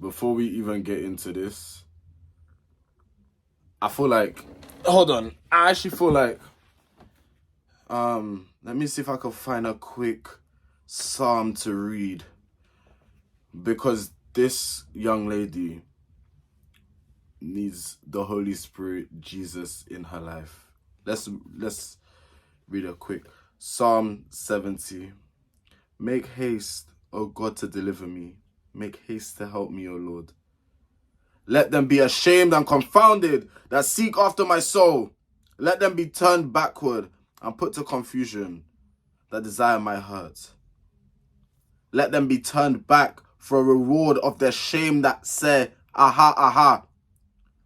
before we even get into this, I feel like, hold on, I actually feel like, let me see if I can find a quick psalm to read, because this young lady needs the Holy Spirit, Jesus, in her life. Let's read a quick Psalm 70. Make haste, O God, to deliver me. Make haste to help me, O Lord. Let them be ashamed and confounded that seek after my soul. Let them be turned backward and put to confusion that desire my hurt. Let them be turned back for a reward of their shame that say, aha, aha.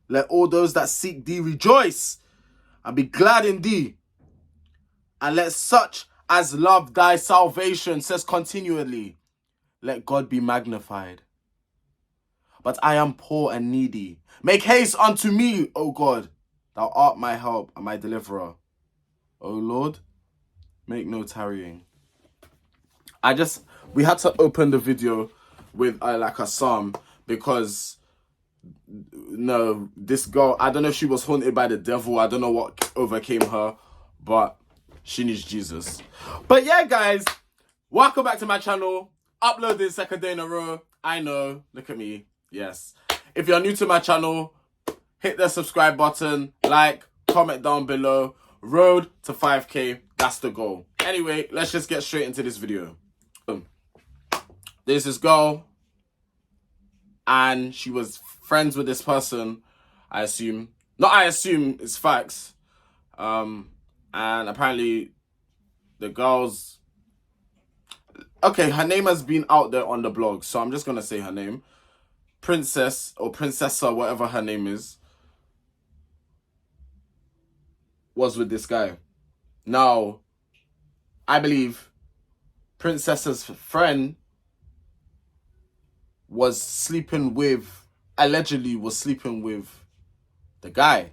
Let all those that seek thee rejoice and be glad in thee. And let such as love thy salvation, says continually, let God be magnified. But I am poor and needy. Make haste unto me, O God. Thou art my help and my deliverer. O Lord, make no tarrying. We had to open the video with like a psalm because, no, this girl, I don't know if she was haunted by the devil. I don't know what overcame her, but she needs Jesus. But yeah, guys, welcome back to my channel. Uploaded second day in a row. I know, look at me. Yes. If you're new to my channel, hit the subscribe button, like, comment down below. Road to 5K, that's the goal. Anyway, let's just get straight into this video. There's this girl, and she was friends with this person, I assume. Not I assume, it's facts. And apparently the girl's... Okay, her name has been out there on the blog, so I'm just going to say her name. Princess, or Princessa, whatever her name is, was with this guy. Now, I believe Princessa's friend allegedly was sleeping with the guy.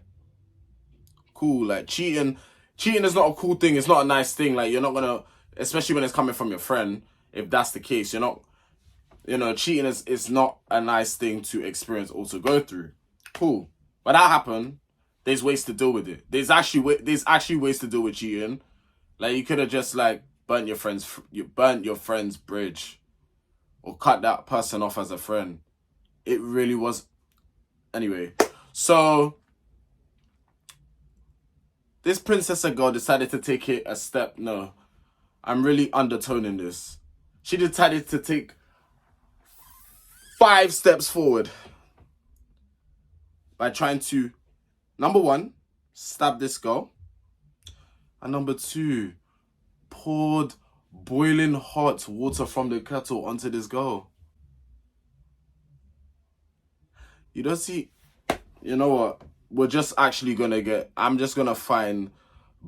Cool, like cheating is not a cool thing. It's not a nice thing. Like, you're not gonna, especially when it's coming from your friend, if that's the case, you're not, cheating is not a nice thing to experience or to go through. Cool. But that happened. There's ways to deal with it. There's actually ways to deal with cheating. Like, you could have just like burnt your friend's bridge, or cut that person off as a friend. It really was. Anyway, so this Princessa girl decided to take it a step. No, I'm really undertoning this. She decided to take 5 steps forward by trying to, number 1, stab this girl, and number 2, poured boiling hot water from the kettle onto this girl. You don't see, you know what? We're just actually I'm just gonna find,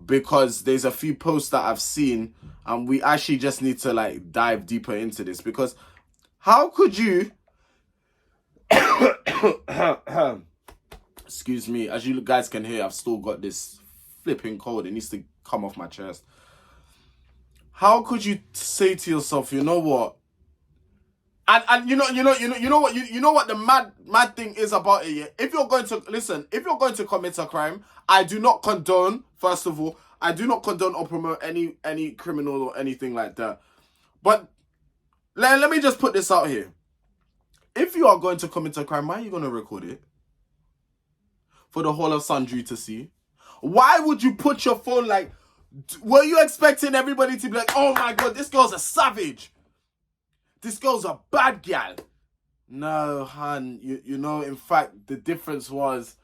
because there's a few posts that I've seen, and we actually just need to like dive deeper into this, because how could you, excuse me, as you guys can hear, I've still got this flipping cold. It needs to come off my chest. How could you say to yourself, you know what? And you know what the mad thing is about it, yeah? If you're going to commit a crime, I do not condone, first of all, I do not condone or promote any criminal or anything like that. But let me just put this out here. If you are going to commit a crime, why are you going to record it? For the whole of Sundry to see? Why would you put your phone like... Were you expecting everybody to be like, oh my God, this girl's a savage. This girl's a bad gal. No, hun. You know, in fact, the difference was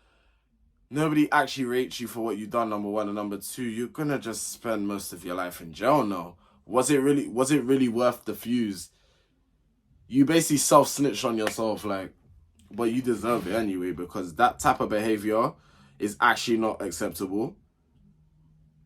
nobody actually rates you for what you've done, number 1. And number 2, you're going to just spend most of your life in jail now. Was it really worth the fuse? You basically self-snitched on yourself, like, but you deserve it anyway, because that type of behavior is actually not acceptable.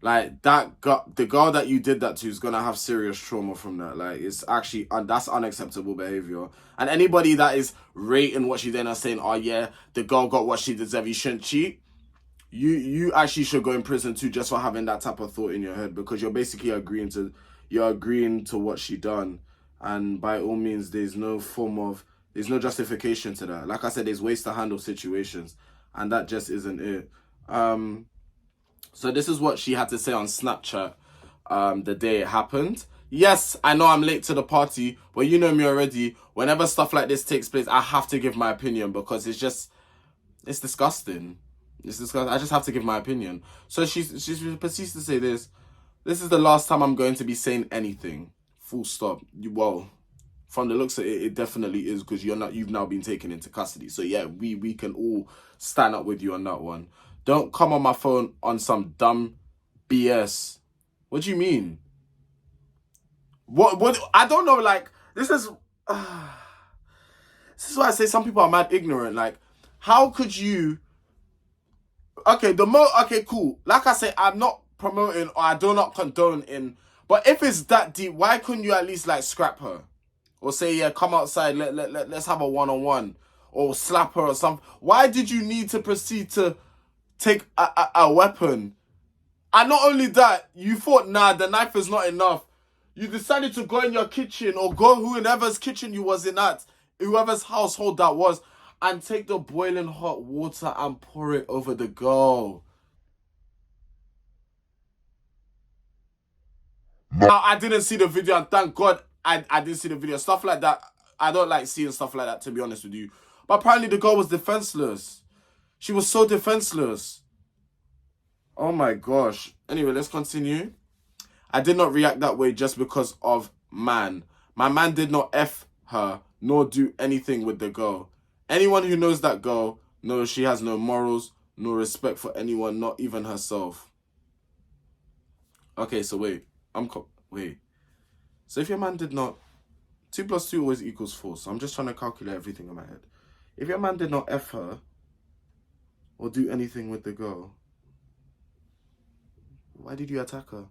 Like, the girl that you did that to is going to have serious trauma from that. Like, it's actually, that's unacceptable behavior. And anybody that is rating what she did and saying, oh yeah, the girl got what she deserved, you shouldn't cheat, you actually should go in prison too, just for having that type of thought in your head, because you're basically agreeing to what she done. And by all means, there's no form of There's no justification to that. Like I said, there's ways to handle situations, and that just isn't it. So this is what she had to say on Snapchat the day it happened. Yes, I know I'm late to the party, but you know me already. Whenever stuff like this takes place, I have to give my opinion because it's disgusting. It's disgusting. I just have to give my opinion. So she proceeds to say this. This is the last time I'm going to be saying anything. Full stop. Well, from the looks of it, it definitely is because you've now been taken into custody. So yeah, we can all stand up with you on that one. Don't come on my phone on some dumb BS. What do you mean? What I don't know, like this is why I say some people are mad ignorant. Like, how could you okay, okay, cool. Like I say, I'm not promoting or I do not condone in, but if it's that deep, why couldn't you at least like scrap her? Or say, yeah, come outside, let's have a one-on-one. Or slap her or something. Why did you need to proceed to take a weapon? And not only that, you thought, nah, the knife is not enough. You decided to go in your kitchen or go whoever's kitchen you was in at, whoever's household that was, and take the boiling hot water and pour it over the girl. Now, I didn't see the video, and thank God I didn't see the video. Stuff like that, I don't like seeing stuff like that, to be honest with you. But apparently the girl was defenseless. She was so defenseless. Oh my gosh. Anyway, let's continue. I did not react that way just because of man. My man did not F her, nor do anything with the girl. Anyone who knows that girl knows she has no morals, no respect for anyone, not even herself. Okay, so wait. Wait. So if your man did not... 2 plus 2 always equals 4. So I'm just trying to calculate everything in my head. If your man did not F her or do anything with the girl, why did you attack her?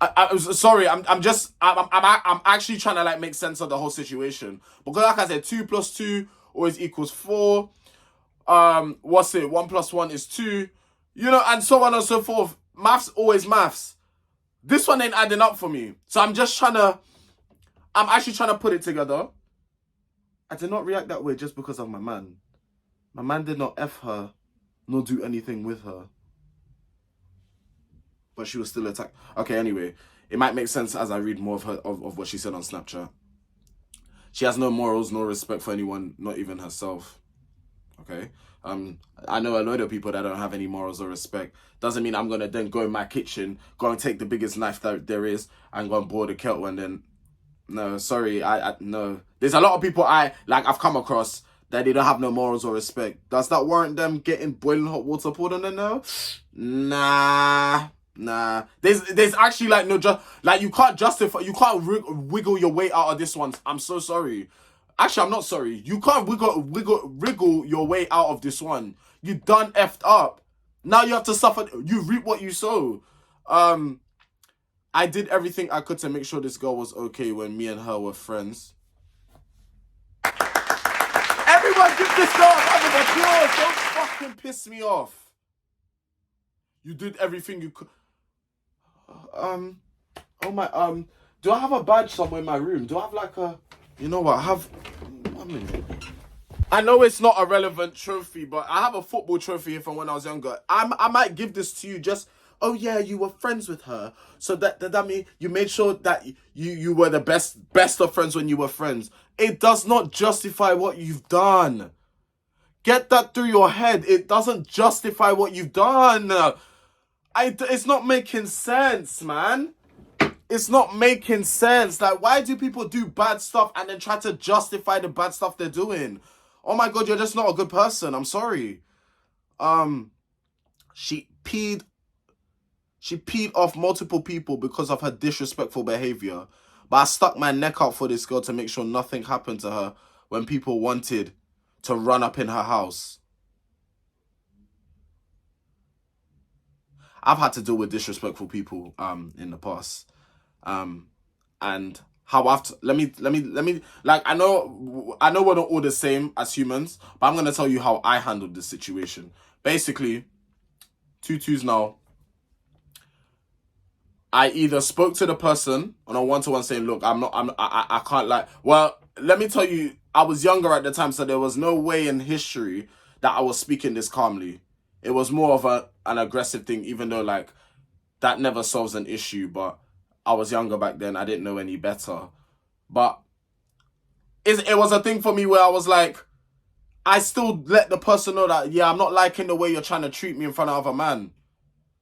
I'm sorry. I'm actually trying to like make sense of the whole situation because, like I said, 2 plus 2 always equals 4. What's it? 1 plus 1 is 2. You know, and so on and so forth. Maths always maths. This one ain't adding up for me. So I'm actually trying to put it together. I did not react that way just because of my man. My man did not F her, nor do anything with her. But she was still attacked. Okay, anyway. It might make sense as I read more of what she said on Snapchat. She has no morals, no respect for anyone, not even herself. Okay? I know a lot of people that don't have any morals or respect. Doesn't mean I'm going to then go in my kitchen, go and take the biggest knife that there is, and go and boil the kettle and then... No, sorry, no. There's a lot of people I've come across that they don't have no morals or respect. Does that warrant them getting boiling hot water poured on them now? Nah. There's actually like no you can't justify, you can't wiggle your way out of this one. I'm so sorry. Actually, I'm not sorry. You can't wiggle your way out of this one. You done effed up. Now you have to suffer. You reap what you sow. I did everything I could to make sure this girl was okay when me and her were friends. Everyone give this girl a round of applause. Don't fucking piss me off. You did everything you could. Oh my, do I have a badge somewhere in my room? Do I have like a... You know what, I have... 1 minute. I know it's not a relevant trophy, but I have a football trophy from when I was younger. I might give this to you just... Oh yeah, you were friends with her. So that mean you made sure that you were the best of friends when you were friends. It does not justify what you've done. Get that through your head. It doesn't justify what you've done. It's not making sense, man. It's not making sense. Like, why do people do bad stuff and then try to justify the bad stuff they're doing? Oh my God, you're just not a good person. I'm sorry. She peed off multiple people because of her disrespectful behavior. But I stuck my neck out for this girl to make sure nothing happened to her when people wanted to run up in her house. I've had to deal with disrespectful people in the past. And how I've let me like I know we're not all the same as humans, but I'm gonna tell you how I handled this situation. Basically, 2-2s now. I either spoke to the person on a one-to-one saying, look, I can't like, well, let me tell you I was younger at the time, so there was no way in history that I was speaking this calmly. It was more of an aggressive thing, even though like that never solves an issue. But I was younger back then. I didn't know any better. But it was a thing for me where I was like, I still let the person know that, yeah, I'm not liking the way you're trying to treat me in front of other man.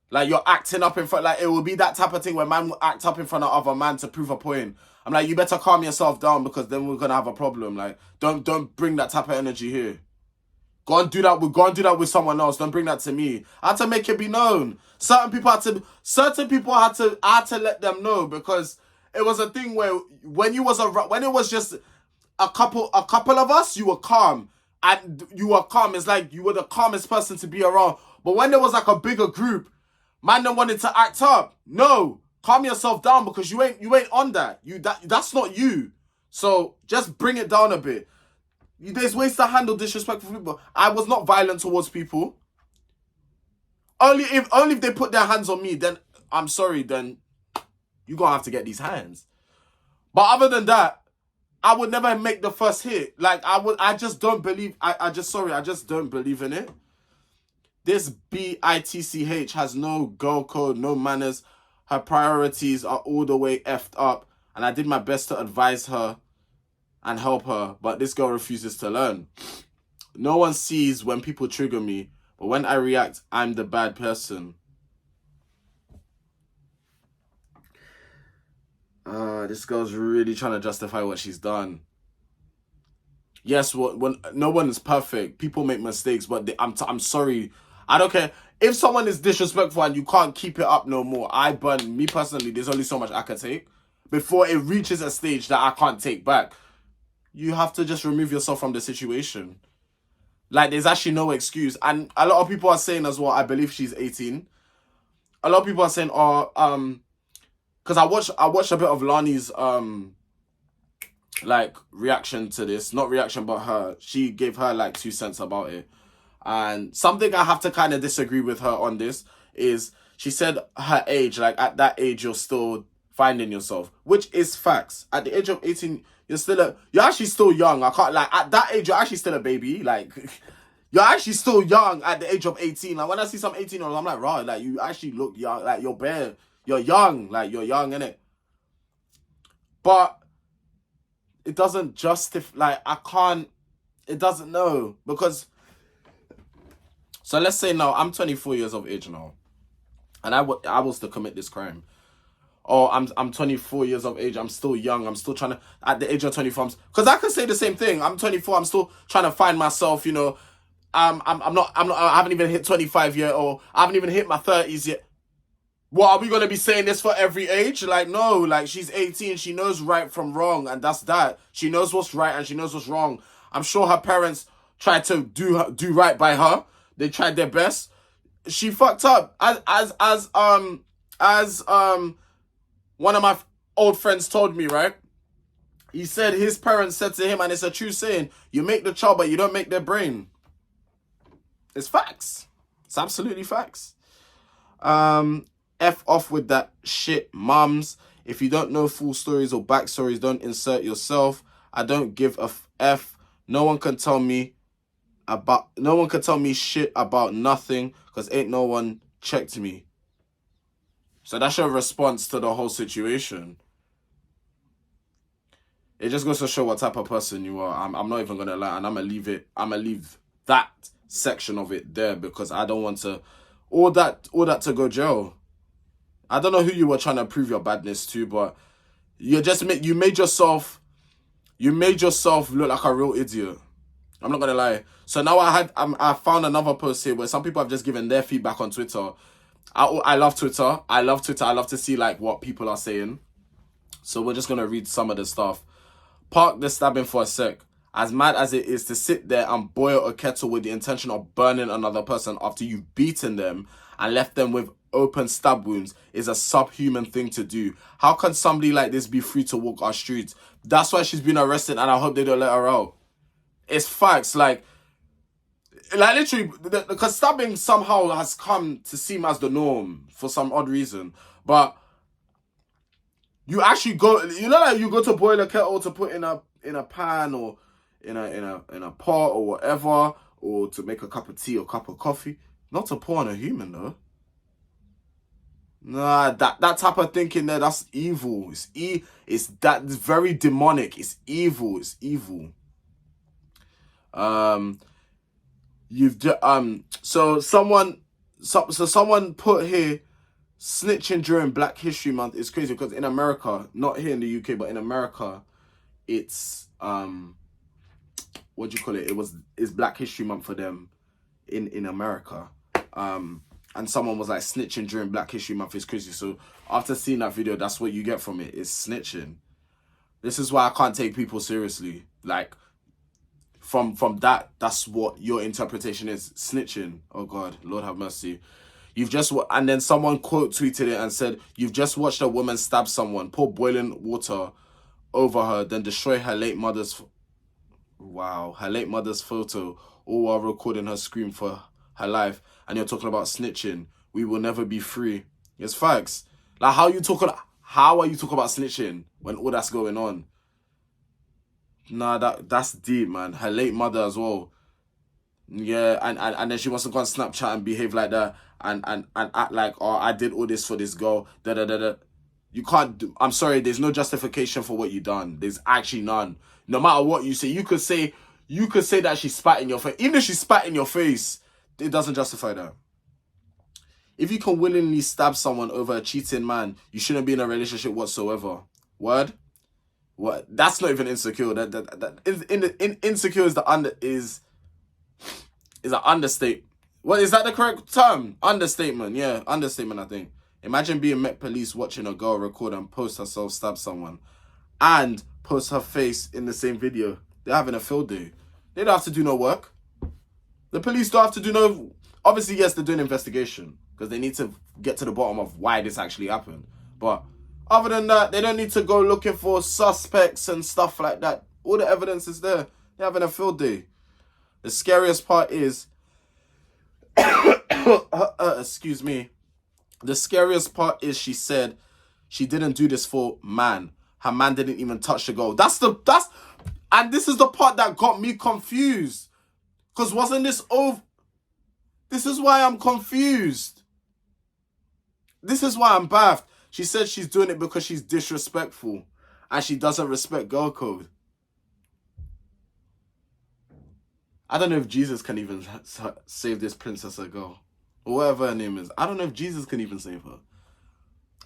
Like, you're acting up in front, like, it will be that type of thing where man will act up in front of other man to prove a point. I'm like, you better calm yourself down because then we're going to have a problem. Like, don't bring that type of energy here. Go and do that with someone else. Don't bring that to me. I had to make it be known. Certain people had to let them know, because it was a thing where when it was just a couple of us, you were calm. And you were calm. It's like you were the calmest person to be around. But when there was like a bigger group, man then wanted to act up. No, calm yourself down, because you ain't on that. That's not you. So just bring it down a bit. There's ways to handle disrespectful people. I was not violent towards people. Only if they put their hands on me, then I'm sorry, then you're gonna have to get these hands. But other than that, I would never make the first hit. Like, I just don't believe, I just don't believe in it. This BITCH has no girl code, no manners. Her priorities are all the way effed up. And I did my best to advise her and help her, but this girl refuses to learn. No one sees when people trigger me, but when I react, I'm the bad person. This girl's really trying to justify what she's done. Yes, when no one is perfect. People make mistakes, but I'm sorry. I don't care. If someone is disrespectful and you can't keep it up no more, me personally, there's only so much I can take before it reaches a stage that I can't take back. You have to just remove yourself from the situation. Like, there's actually no excuse. And a lot of people are saying as well, I believe she's 18. A lot of people are saying, because I watched a bit of Lani's like reaction to this. Not reaction, but she gave her like 2 cents about it. And something I have to kind of disagree with her on this is she said her age, like at that age you're still finding yourself, which is facts. At the age of 18, you're actually still young. I can't, like, at that age you're actually still a baby. Like, you're actually still young at the age of 18. Like, when I see some 18-year-olds, I'm like, right, like, you actually look young. Like, you're young. Like, you're young, innit? But it doesn't justify, like, it doesn't know, because, so let's say now, I'm 24 years of age now, and I was to commit this crime. Or I'm 24 years of age, I'm still young, I'm still trying to, at the age of 24, because I could say the same thing. I'm 24, I'm still trying to find myself, you know. I haven't even hit 25 yet, or I haven't even hit my 30s yet. What, are we going to be saying this for every age? Like, no, like, she's 18, she knows right from wrong, and that's that. She knows what's right and she knows what's wrong. I'm sure her parents tried to do right by her. They tried their best. She fucked up. As one of my old friends told me, right? He said his parents said to him, and it's a true saying, you make the child, but you don't make their brain. It's facts. It's absolutely facts. F off with that shit, mums. If you don't know full stories or backstories, don't insert yourself. I don't give a F. No one can tell me shit about nothing, because ain't no one checked me. So that's your response to the whole situation. It just goes to show what type of person you are. I'm not even gonna lie, and I'm gonna leave that section of it there, because I don't want to all that to go jail. I don't know who you were trying to prove your badness to, but you made yourself look like a real idiot. I'm not gonna lie. So now I found another post here where some people have just given their feedback on Twitter. I love Twitter. I love to see like what people are saying. So we're just gonna read some of the stuff. Park the stabbing for a sec. As mad as it is to sit there and boil a kettle with the intention of burning another person after you've beaten them and left them with open stab wounds is a subhuman thing to do. How can somebody like this be free to walk our streets? That's why she's been arrested, and I hope they don't let her out. It's facts. Like literally, because stabbing somehow has come to seem as the norm for some odd reason. But you actually go, like you go to boil a kettle to put in a pan or in a pot or whatever, or to make a cup of tea or cup of coffee. Not to pour on a human though. Nah, that type of thinking there, that's evil. It's very demonic. It's evil. It's evil. You've just so someone put here, snitching during Black History Month is crazy because in America, not here in the UK, but in America, it's what do you call it? It's Black History Month for them in America. And someone was like, snitching during Black History Month is crazy. So after seeing that video, that's what you get from it, is snitching. This is why I can't take people seriously. Like, from that, that's what your interpretation is, snitching. Oh God, Lord have mercy. And then someone quote tweeted it and said, you've just watched a woman stab someone, pour boiling water over her, then destroy her late mother's photo, all while recording her scream for her life, and you're talking about snitching. We will never be free. It's facts. Like, how are you talking about snitching when all that's going on? Nah, that's deep, man. Her late mother as well. Yeah, and then she wants to go on Snapchat and behave like that and act like, oh, I did all this for this girl. You can't do, I'm sorry, there's no justification for what you done. There's actually none. No matter what you say, you could say that she spat in your face. Even if she spat in your face, it doesn't justify that. If you can willingly stab someone over a cheating man, you shouldn't be in a relationship whatsoever. Word? What? That's not even insecure. Insecure is an understatement. What is that the correct term? Understatement. Yeah, understatement, I think. Imagine being Met Police watching a girl record and post herself stab someone and post her face in the same video. They're having a field day. They don't have to do no work. The police don't have to do no... Obviously, yes, they're doing investigation because they need to get to the bottom of why this actually happened. But other than that, they don't need to go looking for suspects and stuff like that. All the evidence is there. They're having a field day. The scariest part is... excuse me. The scariest part is she said she didn't do this for man. Her man didn't even touch the girl. And this is the part that got me confused. Because wasn't this over? This is why I'm confused. This is why I'm baffed. She said she's doing it because she's disrespectful and she doesn't respect girl code. I don't know if Jesus can even save this princess or girl. Or whatever her name is. I don't know if Jesus can even save her.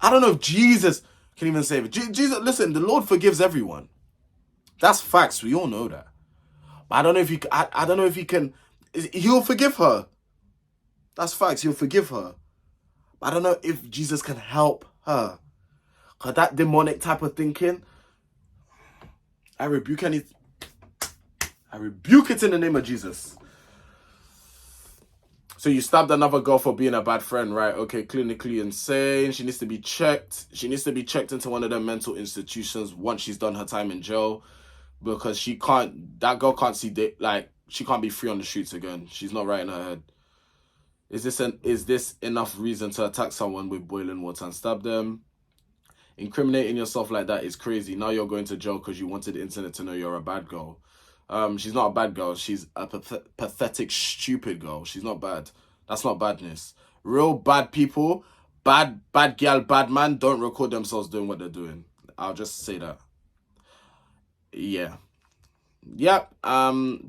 I don't know if Jesus can even save her. Jesus, listen, the Lord forgives everyone. That's facts. We all know that. But I don't know if he. I don't know if he can. He'll forgive her. That's facts. He'll forgive her. But I don't know if Jesus can help her. Cause that demonic type of thinking, I rebuke it in the name of Jesus. So you stabbed another girl for being a bad friend, right? Okay, clinically insane. She needs to be checked. She needs to be checked into one of the mental institutions once she's done her time in jail. Because that girl can't she can't be free on the streets again. She's not right in her head. Is this enough reason to attack someone with boiling water and stab them? Incriminating yourself like that is crazy. Now you're going to jail because you wanted the internet to know you're a bad girl. She's not a bad girl. She's a pathetic, stupid girl. She's not bad. That's not badness. Real bad people, bad girl, bad man, don't record themselves doing what they're doing. I'll just say that. Yeah. Yep.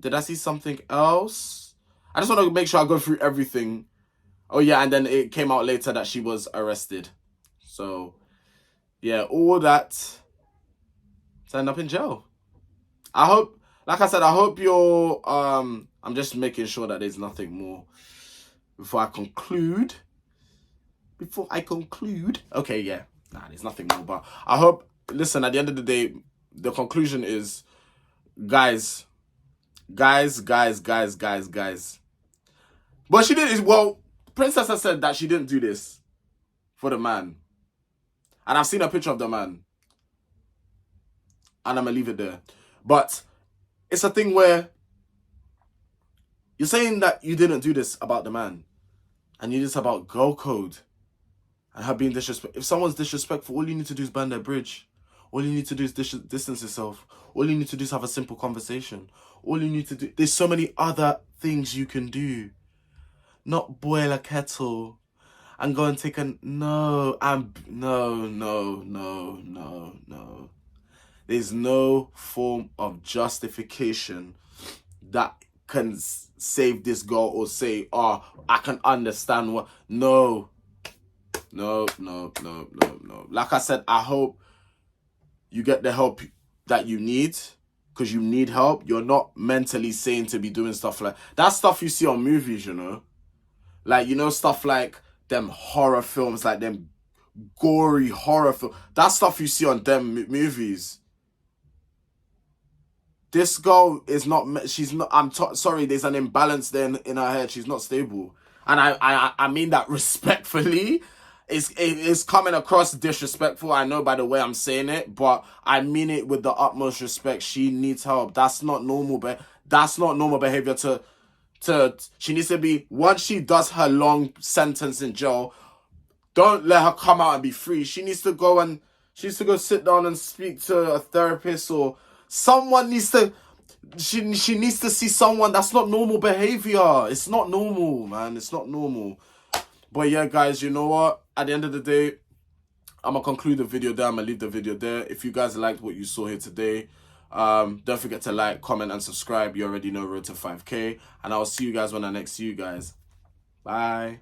Did I see something else? I just want to make sure I go through everything. Oh yeah, and then it came out later that she was arrested. So, yeah, all that to end up in jail. I hope, like I said, I hope you're, I'm just making sure that there's nothing more before I conclude. Okay, yeah. Nah, there's nothing more, but I hope, listen, at the end of the day, the conclusion is, guys. But she did, well, Princess has said that she didn't do this for the man. And I've seen a picture of the man. And I'm going to leave it there. But it's a thing where you're saying that you didn't do this about the man. And you did this about girl code. And her being disrespectful. If someone's disrespectful, all you need to do is burn their bridge. All you need to do is distance yourself. All you need to do is have a simple conversation. All you need to do... There's so many other things you can do. Not boil a kettle and go and take a... No. There's no form of justification that can save this girl or say, oh, I can understand what... No. Like I said, I hope you get the help that you need, because you need help. You're not mentally sane to be doing stuff like... That stuff you see on movies, you know? Like, you know, stuff like them horror films, like them gory horror films. That stuff you see on them movies. This girl is not... She's not... sorry, there's an imbalance there in her head. She's not stable. And I mean that respectfully. It's coming across disrespectful, I know, by the way I'm saying it, but I mean it with the utmost respect. She needs help. That's not normal, but that's not normal behavior to she needs to be... Once she does her long sentence in jail, don't let her come out and be free. She needs to go sit down and speak to a therapist, or someone needs to... She needs to see someone. That's not normal behavior. It's not normal, man. It's not normal. But yeah, guys, you know what? At the end of the day, I'm going to conclude the video there. I'm going to leave the video there. If you guys liked what you saw here today, don't forget to like, comment, and subscribe. You already know, road to 5K. And I'll see you guys when I next see you guys. Bye.